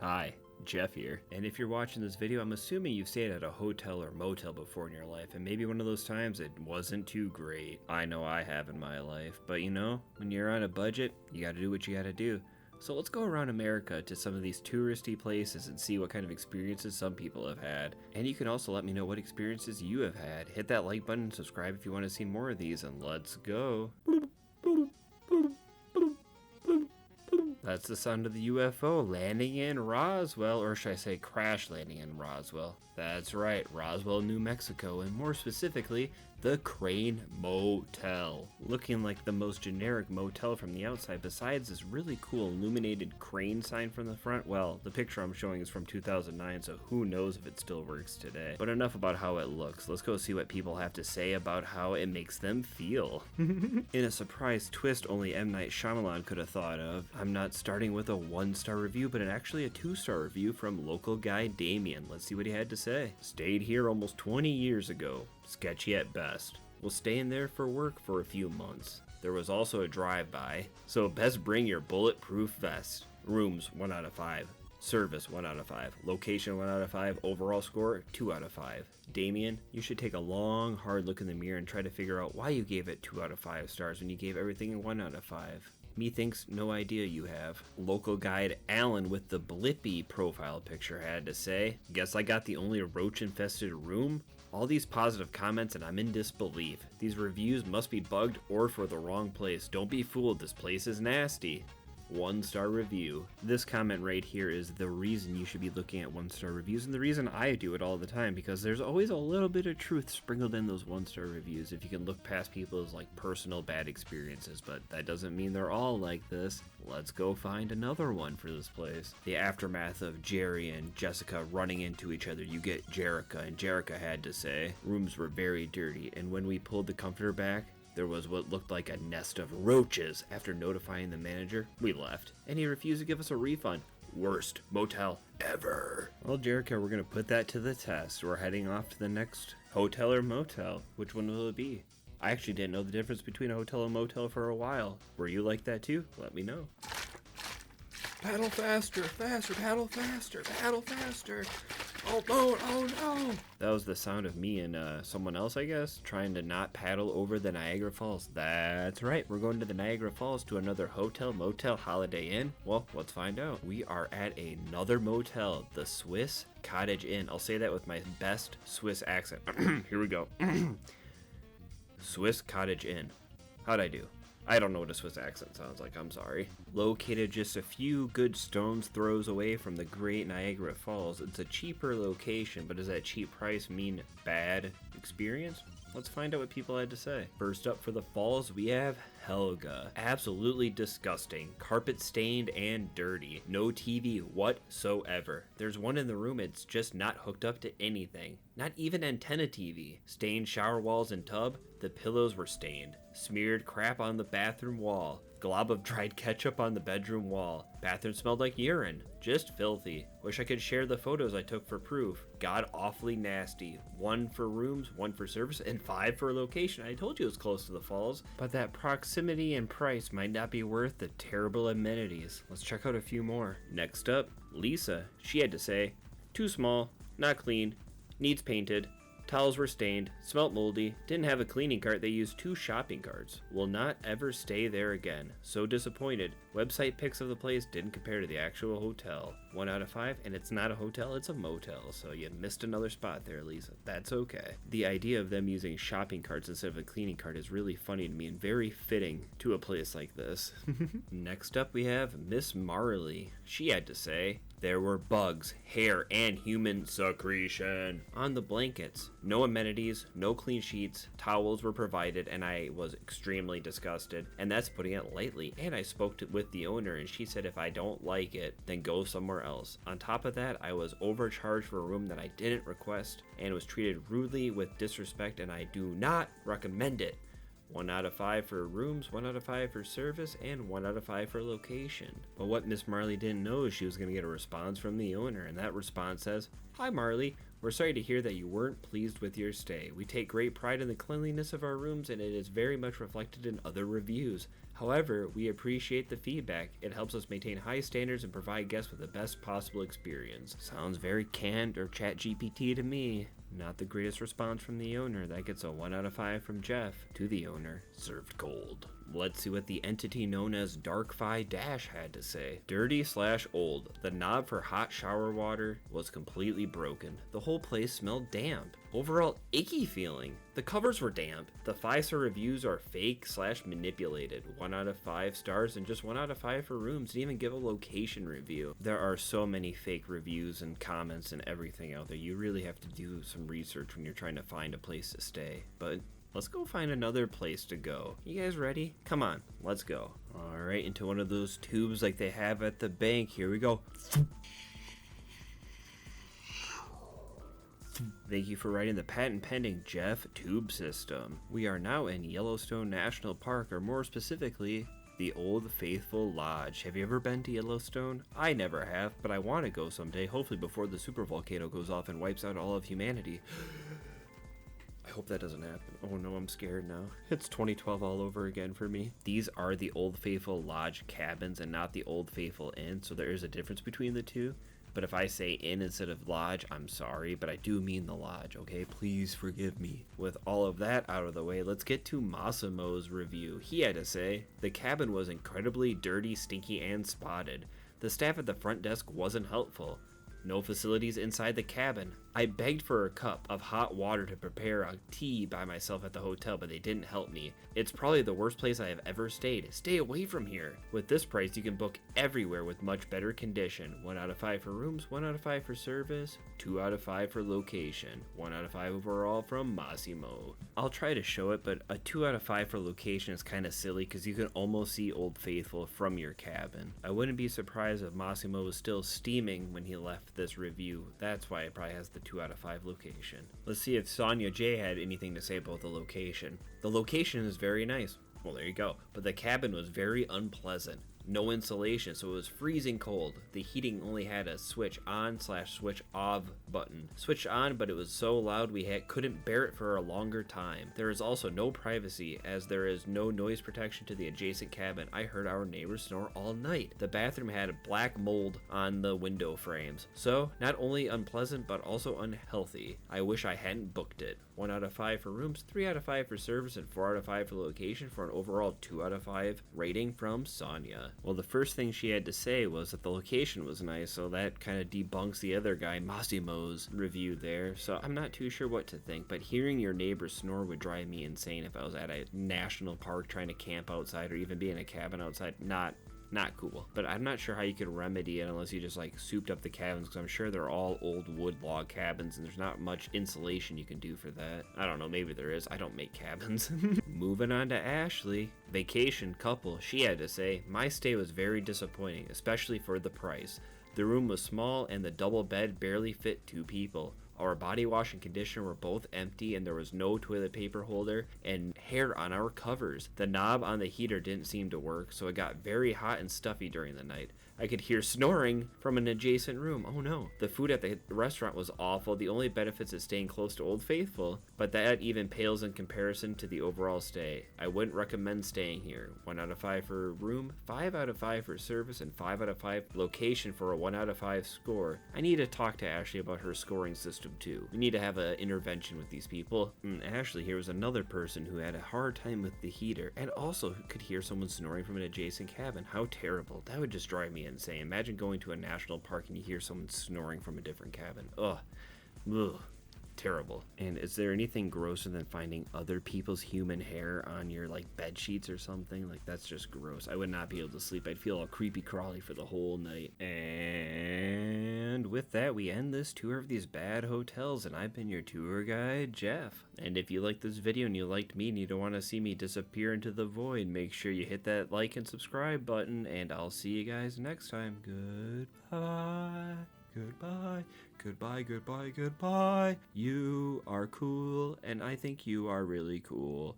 Hi, Jeff here, and if you're watching this video, I'm assuming you've stayed at a hotel or motel before in your life, and maybe one of those times it wasn't too great. I know I have in my life, but you know, when you're on a budget, you gotta do what you gotta do. So let's go around America to some of these touristy places and see what kind of experiences some people have had. And you can also let me know what experiences you have had. Hit that like button and subscribe if you want to see more of these, and let's go. That's the sound of the UFO landing in Roswell, or should I say crash landing in Roswell. That's right, Roswell, New Mexico, and more specifically, the Crane Motel. Looking like the most generic motel from the outside, besides this really cool illuminated crane sign from the front. Well, the picture I'm showing is from 2009, so who knows if it still works today. But enough about how it looks. Let's go see what people have to say about how it makes them feel. In a surprise twist only M. Night Shyamalan could have thought of, I'm not starting with a 1-star review, but actually a 2-star review from local guy Damien. Let's see what he had to say. Stayed here almost 20 years ago. Sketchy at best. Was staying there for work for a few months. There was also a drive-by, so best bring your bulletproof vest. Rooms 1 out of 5. Service 1 out of 5. Location 1 out of 5. Overall score 2 out of 5. Damien, you should take a long, hard look in the mirror and try to figure out why you gave it 2 out of 5 stars when you gave everything 1 out of 5. Methinks no idea you have. Local guide Alan with the Blippy profile picture had to say, guess I got the only roach-infested room? All these positive comments and I'm in disbelief. These reviews must be bugged or for the wrong place. Don't be fooled, this place is nasty. 1-star review. This comment right here is the reason you should be looking at 1-star reviews, and the reason I do it all the time, because there's always a little bit of truth sprinkled in those 1-star reviews if you can look past people's personal bad experiences, but that doesn't mean they're all like this. Let's go find another one for this place. The aftermath of Jerry and Jessica running into each other, you get Jerica, and Jerica had to say, rooms were very dirty, and when we pulled the comforter back, there was what looked like a nest of roaches. After notifying the manager, we left, and he refused to give us a refund. Worst motel ever. Well, Jericho, we're gonna put that to the test. We're heading off to the next hotel or motel. Which one will it be? I actually didn't know the difference between a hotel and motel for a while. Were you like that too? Let me know. Paddle faster, faster, paddle faster, paddle faster. Oh no, oh no! That was the sound of me and someone else, I guess, trying to not paddle over the Niagara Falls. That's right, we're going to the Niagara Falls to another hotel, motel, Holiday Inn. Well, let's find out. We are at another motel, the Swiss Cottage Inn. I'll say that with my best Swiss accent. Here we go. Swiss Cottage Inn. How'd I do? I don't know what a Swiss accent sounds like, I'm sorry. Located just a few good stone's throws away from the Great Niagara Falls, it's a cheaper location, but does that cheap price mean bad experience? Let's find out what people had to say. First up for the falls, we have Helga. Absolutely disgusting. Carpet stained and dirty. No TV whatsoever. There's one in the room, it's just not hooked up to anything. Not even antenna TV. Stained shower walls and tub. The pillows were stained. Smeared crap on the bathroom wall. Glob of dried ketchup on the bedroom wall. Bathroom smelled like urine. Just filthy. Wish I could share the photos I took for proof. God awfully nasty. 1 for rooms, 1 for service, and 5 for location. I told you it was close to the falls, but that proximity and price might not be worth the terrible amenities. Let's check out a few more. Next up, Lisa. She had to say, too small, not clean, needs painted. Towels were stained, smelt moldy, didn't have a cleaning cart, they used 2 shopping carts. Will not ever stay there again. So disappointed. Website pics of the place didn't compare to the actual hotel. 1 out of 5, and it's not a hotel, it's a motel, so you missed another spot there, Lisa. That's okay. The idea of them using shopping carts instead of a cleaning cart is really funny to me and very fitting to a place like this. Next up we have Miss Marley. She had to say, there were bugs, hair, and human secretion on the blankets. No amenities, no clean sheets, towels were provided, and I was extremely disgusted. And that's putting it lightly. And I spoke with the owner, and she said if I don't like it, then go somewhere else. On top of that, I was overcharged for a room that I didn't request, and was treated rudely with disrespect, and I do not recommend it. 1 out of 5 for rooms, 1 out of 5 for service, and 1 out of 5 for location. But what Miss Marley didn't know is she was going to get a response from the owner, and that response says, "Hi Marley, we're sorry to hear that you weren't pleased with your stay. We take great pride in the cleanliness of our rooms, and it is very much reflected in other reviews. However, we appreciate the feedback. It helps us maintain high standards and provide guests with the best possible experience. Sounds very canned or chat GPT to me. Not the greatest response from the owner. That gets a 1 out of 5 from Jeff to the owner. Served cold. Let's see what the entity known as Darkfi Dash had to say. Dirty/old. The knob for hot shower water was completely broken. The whole place smelled damp. Overall icky feeling. The covers were damp. The 5-star reviews are fake/manipulated. 1 out of 5 stars and just 1 out of 5 for rooms. Didn't even give a location review. There are so many fake reviews and comments and everything out there. You really have to do some research when you're trying to find a place to stay. But let's go find another place to go. You guys ready? Come on, let's go. All right, into one of those tubes like they have at the bank. Here we go. Thank you for writing the patent pending Jeff tube system. We are now in Yellowstone National Park, or more specifically, the Old Faithful Lodge. Have you ever been to Yellowstone? I never have, but I want to go someday, hopefully before the supervolcano goes off and wipes out all of humanity. I hope that doesn't happen. Oh no, I'm scared now. It's 2012 all over again for me. These are the Old Faithful Lodge cabins and not the Old Faithful Inn, so there is a difference between the two. But if I say inn instead of lodge, I'm sorry, but I do mean the lodge, okay? Please forgive me. With all of that out of the way, let's get to Massimo's review. He had to say, the cabin was incredibly dirty, stinky, and spotted. The staff at the front desk wasn't helpful. No facilities inside the cabin. I begged for a cup of hot water to prepare a tea by myself at the hotel, but they didn't help me. It's probably the worst place I have ever stayed. Stay away from here. With this price, you can book everywhere with much better condition. 1 out of 5 for rooms, 1 out of 5 for service, 2 out of 5 for location, 1 out of 5 overall from Massimo. I'll try to show it, but a 2 out of 5 for location is kind of silly because you can almost see Old Faithful from your cabin. I wouldn't be surprised if Massimo was still steaming when he left this review. That's why it probably has the 2 out of 5 location. Let's see if Sonia J had anything to say about the location. The location is very nice. Well, there you go. But the cabin was very unpleasant. No insulation, so it was freezing cold. The heating only had a switch on/switch off button. Switched on, but it was so loud we couldn't bear it for a longer time. There is also no privacy, as there is no noise protection to the adjacent cabin. I heard our neighbors snore all night. The bathroom had black mold on the window frames. So, not only unpleasant, but also unhealthy. I wish I hadn't booked it. 1 out of 5 for rooms, 3 out of 5 for service, and 4 out of 5 for location for an overall 2 out of 5 rating from Sonia. Well, the first thing she had to say was that the location was nice, so that kind of debunks the other guy, Massimo's review there. So I'm not too sure what to think, but hearing your neighbor snore would drive me insane if I was at a national park trying to camp outside or even be in a cabin outside. Not cool. But I'm not sure how you could remedy it unless you just like souped up the cabins, because I'm sure they're all old wood log cabins and there's not much insulation you can do for that. I don't know, maybe there is. I don't make cabins. Moving on to Ashley. Vacation couple. She had to say, my stay was very disappointing, especially for the price. The room was small and the double bed barely fit 2 people. Our body wash and conditioner were both empty, and there was no toilet paper holder and hair on our covers. The knob on the heater didn't seem to work, so it got very hot and stuffy during the night. I could hear snoring from an adjacent room. Oh no. The food at the restaurant was awful. The only benefits is staying close to Old Faithful, but that even pales in comparison to the overall stay. I wouldn't recommend staying here. 1 out of 5 for room, 5 out of 5 for service, and 5 out of 5 location for a 1 out of 5 score. I need to talk to Ashley about her scoring system too. We need to have an intervention with these people. Ashley here was another person who had a hard time with the heater and also could hear someone snoring from an adjacent cabin. How terrible. That would just drive me insane. Imagine going to a national park and you hear someone snoring from a different cabin. Ugh. Terrible. And is there anything grosser than finding other people's human hair on your like bed sheets or something? Like, that's just gross. I would not be able to sleep. I'd feel all creepy crawly for the whole night. And with that, we end this tour of these bad hotels, and I've been your tour guide, Jeff. And if you liked this video and you liked me and you don't want to see me disappear into the void, make sure you hit that like and subscribe button, and I'll see you guys next time. Goodbye. Goodbye, goodbye, goodbye, goodbye. You are cool, and I think you are really cool.